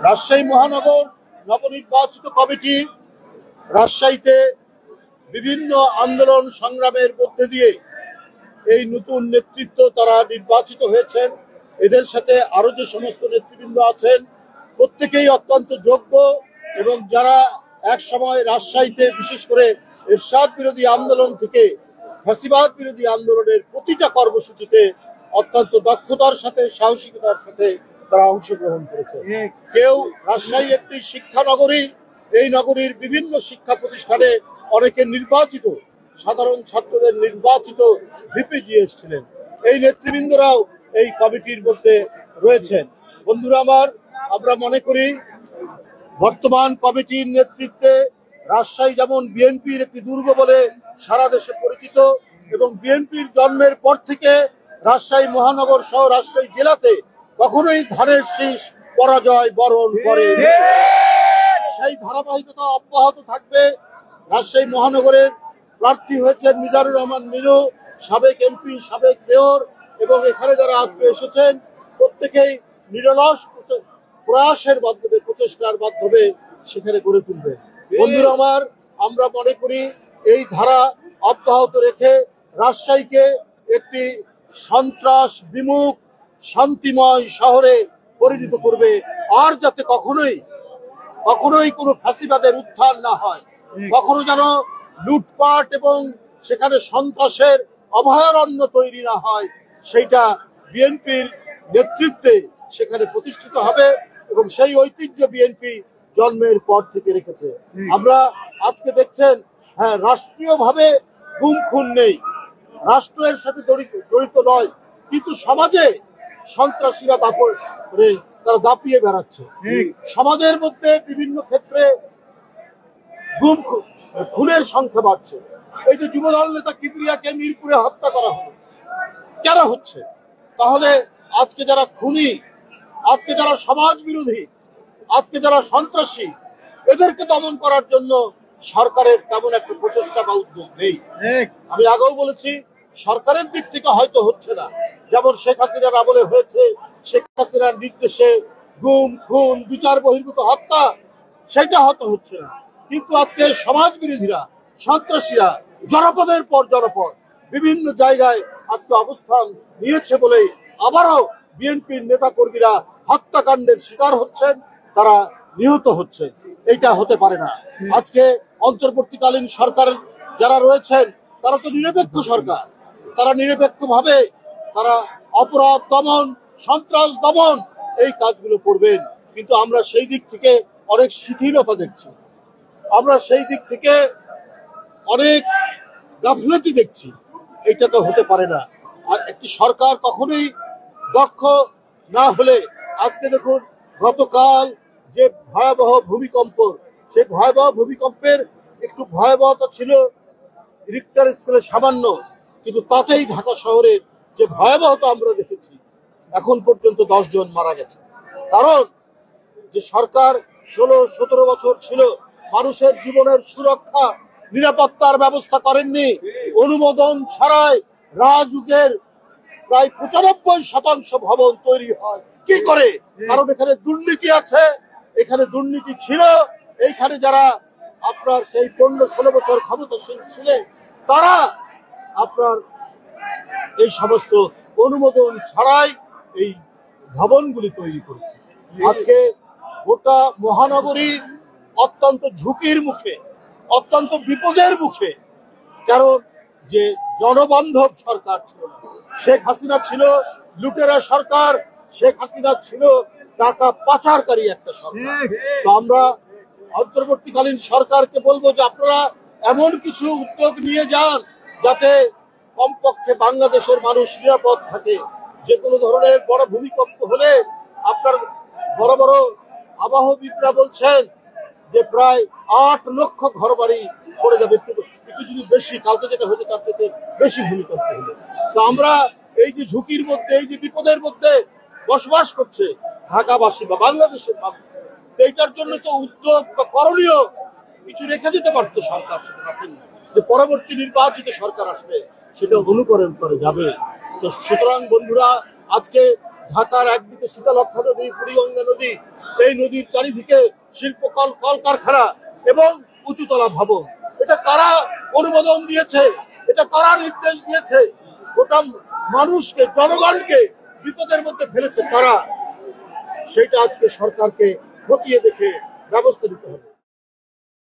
রাজশাহী মহানগর নবনির্বাচিত কমিটি রাজশাহীতে বিভিন্ন আন্দোলন সংগ্রামের মধ্যে দিয়ে এই নতুন নেতৃত্ব তারা নির্বাচিত হয়েছেন। এদের সাথে আরো যে সমস্ত নেতৃবৃন্দ আছেন প্রত্যেকেই অত্যন্ত যোগ্য এবং যারা এক সময় রাজশাহীতে বিশেষ করে এরশাদ বিরোধী আন্দোলন থেকে ফ্যাসিবাদ বিরোধী আন্দোলনের প্রতিটা কর্মসূচিতে অত্যন্ত দক্ষতার সাথে সাহসিকতার সাথে তারা অংশগ্রহণ করেছে। কেউ রাজশাহী একটি শিক্ষা নগরী, এই নগরীর বিভিন্ন শিক্ষা প্রতিষ্ঠানে অনেকে নির্বাচিত সাধারণ ছাত্রদের নির্বাচিত ভিপিজিএস ছিলেন। এই নেতৃবৃন্দরাও এই কমিটির মধ্যে রয়েছেন। বন্ধুরা আমার, আমরা মনে করি বর্তমান কমিটির নেতৃত্বে রাজশাহী যেমন বিএনপির একটি দুর্গ বলে সারা দেশে পরিচিত এবং বিএনপির জন্মের পর থেকে রাজশাহী মহানগর সহ রাজশাহী জেলাতে কখনোই ধানের শীষ পরাজয় বরণ করে, সেই ধারাবাহিকতা অব্যাহত থাকবে। রাজশাহী মহানগরের প্রার্থী হয়েছেন মিজানুর রহমান মিনু, সাবেক এমপি, সাবেক মেয়র, এবং এখানে যারা আজকে এসেছেন প্রত্যেকেই নিরলস প্রয়াসের মাধ্যমে, প্রচেষ্টার মাধ্যমে সেখানে গড়ে তুলবে। বন্ধুরা আমার, আমরা মনে করি এই ধারা অব্যাহত রেখে রাজশাহীকে একটি সন্ত্রাস বিমুখ শান্তিময় শহরে পরিণত করবে, আর যাতে কখনোই কোনো ফ্যাসিবাদের উত্থান না হয়, কখনো যেন লুটপাট এবং সেখানে সন্ত্রাসের অভয়ারণ্য তৈরি না হয়, সেইটা বিএনপির নেতৃত্বে সেখানে প্রতিষ্ঠিত হবে এবং সেই ঐতিহ্য বিএনপি জন্মের পর থেকে রেখেছে। আমরা আজকে দেখছেন, হ্যাঁ, রাষ্ট্রীয়ভাবে গুম খুন নেই, রাষ্ট্রের সাথে জড়িত নয়, কিন্তু সমাজে সন্ত্রাসীরা তারা দাপিয়ে বেড়াচ্ছে। সমাজের মধ্যে বিভিন্ন ক্ষেত্রে গুম খুনের সংখ্যা বাড়ছে। এই যে যুবদল নেতা কিবরিয়াকে মিরপুরে হত্যা করা হলো, কেন হচ্ছে? তাহলে আজকে যারা খুনি, আজকে যারা সমাজ বিরোধী, আজকে যারা সন্ত্রাসী, এদেরকে দমন করার জন্য সরকারের তেমন একটা প্রচেষ্টা বা উদ্যোগ নেই। আমি আগেও বলেছি, সরকারের দিক থেকে হয়তো হচ্ছে না, যেমন শেখ হাসিনার আমলে হয়েছে, শেখ হাসিনার নির্দেশে গুম খুন বিচার বহির্ভূত হত্যা, সেটা হয়তো হচ্ছে না, কিন্তু আজকে সমাজ বিরোধীরা, সন্ত্রাসীরা জনপদের পর জনপদ বিভিন্ন জায়গায় আজকে অবস্থান নিয়েছে বলে আবারও বিএনপির নেতা কর্মীরা হত্যাকাণ্ডের শিকার হচ্ছেন, তারা নিহত হচ্ছে। এটা হতে পারে না। আজকে অন্তর্বর্তীকালীন সরকার যারা রয়েছেন তারা তো নিরপেক্ষ সরকার, তারা নিরপেক্ষভাবে তারা অপরাধ দমন, সন্ত্রাস দমন এই কাজগুলো করবেন, কিন্তু আমরা সেই দিক থেকে অনেক শিথিলতা দেখছি, আমরা সেই দিক থেকে অনেক গাফলতি দেখছি। এটা তো হতে পারে না। আর একটি সরকার কখনোই দক্ষ না হলে, আজকে দেখুন গতকাল যে ভয়াবহ ভূমিকম্প, সেই ভয়াবহ ভূমিকম্পের একটু ভয়াবহতা ছিল রিক্টার স্কেলে সামান্য, কিন্তু তাতেই ঢাকা শহরের যে ভয়াবহতা আমরা দেখেছি, এখন পর্যন্ত 10 জন মারা গেছে। কারণ যে সরকার 16-17 বছর ছিল, মানুষের জীবনের সুরক্ষা নিরাপত্তার ব্যবস্থা করেননি। অনুমোদন ছাড়াই রাজুকের প্রায় 95% ভবন তৈরি হয়। কি করে? কারণ এখানে দুর্নীতি আছে, এখানে দুর্নীতি ছিল। এইখানে যারা আপনার সেই 15-16 বছর ক্ষমতাসীন ছিলেন, তারা আপনার এই সমস্ত অনুমোদন ছাড়াই এই ভবনগুলি তৈরি করেছে। আজকে গোটা মহানগরী অত্যন্ত ঝুঁকির মুখে, অত্যন্ত বিপদের মুখে। কারণ যে জনবান্ধব সরকার ছিল না, শেখ হাসিনা ছিল লুটেরা সরকার, শেখ হাসিনা ছিল টাকা পাচারকারী একটা সরকার। তো আমরা অন্তর্বর্তীকালীন সরকারকে বলবো যে আপনারা এমন কিছু উদ্যোগ নিয়ে যান যাতে কমপক্ষে বাংলাদেশের মানুষ নিরাপদ থাকে। যে কোনো ধরনের বড় ভূমিকম্প হলে আপনার বড় বড় আবহবিদরা বলছেন যে প্রায় 8 লক্ষ ঘরবাড়ি পড়ে যাবে, একটু যদি বেশি, কালকে যেটা হয়েছে তার থেকে বেশি ভূমিকম্প হলে। তো আমরা এই যে ঝুঁকির মধ্যে, এই যে বিপদের মধ্যে বসবাস করছে ঢাকাবাসী বা বাংলাদেশের মানুষ, এইটার জন্য তো উদ্যোগ বা করণীয় কিছু রেখে যেতে পারতো সরকার, সেটা রাখেনি। যে পরবর্তী নির্বাচিত সরকার আসবে সেটা অনুকরণ করে যাবে। তো সুতরাং বন্ধুরা, আজকে ঢাকার একদিকে শীতলক্ষ্যা নদী, বুড়িগঙ্গা নদী, এই নদীর চারিদিকে শিল্প কলকারখানা এবং উঁচুতলা ভবন। এটা কারা অনুমোদন দিয়েছে? এটা কারা নির্দেশ দিয়েছে? গোটা মানুষকে, জনগণকে বিপদের মধ্যে ফেলেছে কারা? সেটা আজকে সরকারকে খতিয়ে দেখে ব্যবস্থা নিতে হবে।